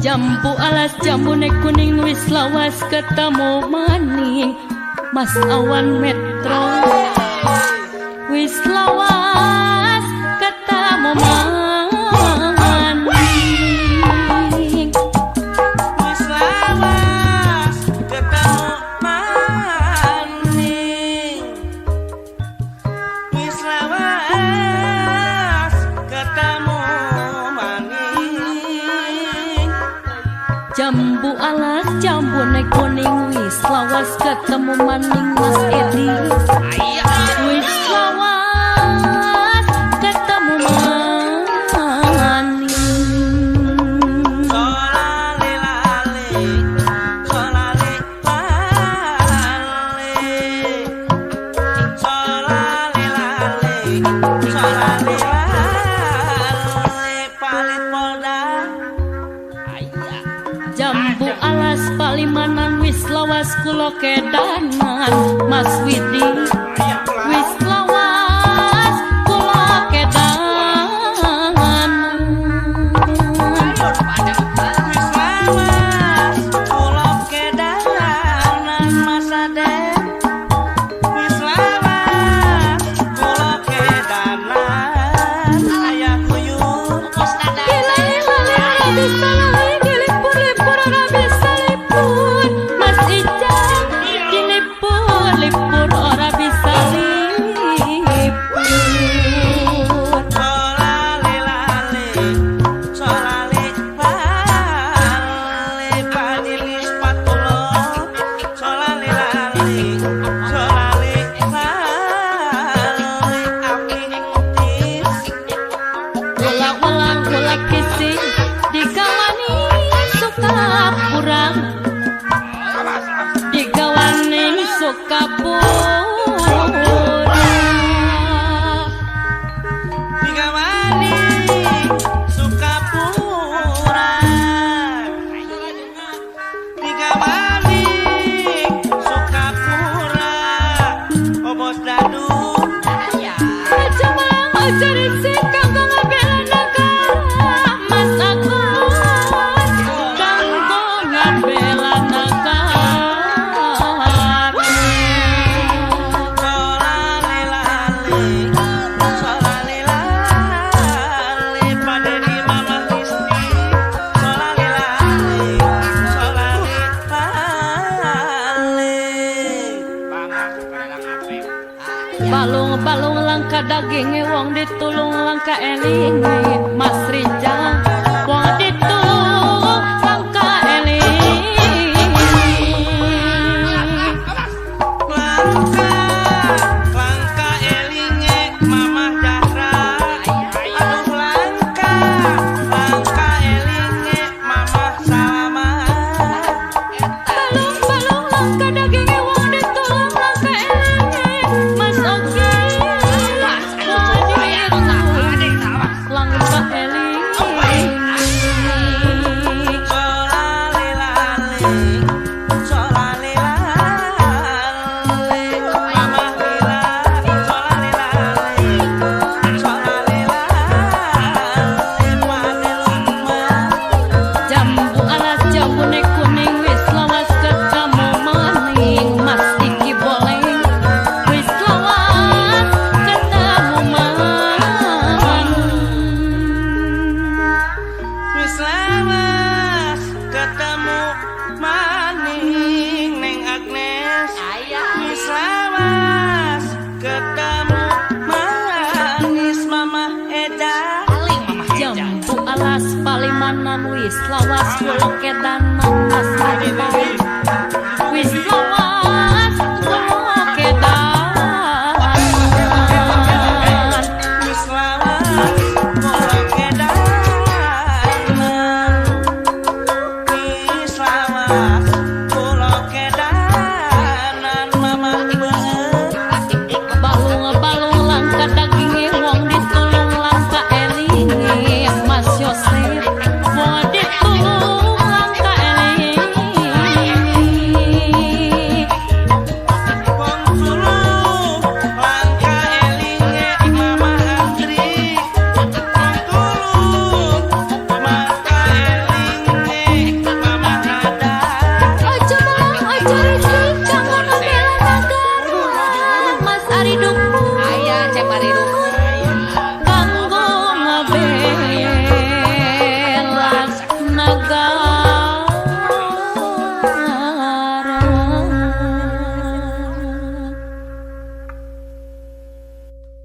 Jambu alas jambune kuning wis lawas ketemu maning Mas awan metro wis lawas ketemu maning wis lawas ketemu maning wis lawas ketemu maning Jambu alas jambune kuning wis lawas ketemu maning Mas Edi wis lawas ketemu maning solale lale solale lale solale lale solale lale palit polda Jambu alas palimanan wis lawas kulo kedanan Mas Widi wis lawas kulo kedanan wis lawas pulau kedanan Mas Ade wis lawas pulau kedanan ayah kuyuh Mas Ijang dilipur ora bisa lipur solale lale solale lale padilis patulo solale lale solale lale api tis ulang-ulang ulang kisi digawani suka kurang digawani suka pura digawani Sukapura digawani Sukapura obos dadun Cuma cari si kanggo ngabela negara Mas Agus kanggo ngabela negara solale lale solale lale pada di mama Listi solale lale solale lale balung-balung langka daging wong ditulung langka elinge Mas Rijal wong ditulung langka elinge langka langka elinge mamah Dahra aduh langka langka elinge mamah Salama balung-balung langka daging wong ditulung langka elinge Mas Ogi langka elinge solale lale solale lale mamah Lila solale lale solale lale pada luma Jambu alas jambune kuning wis lawas ketemu maning Mas Diki boleh wis lawas ketemu maning wis lawas ketemu maning Neng Agnes wis lawas ketemu manis Mamah Eda Jambu alas palimanan wis lawas kulo kedanan Mas Adi wis lawas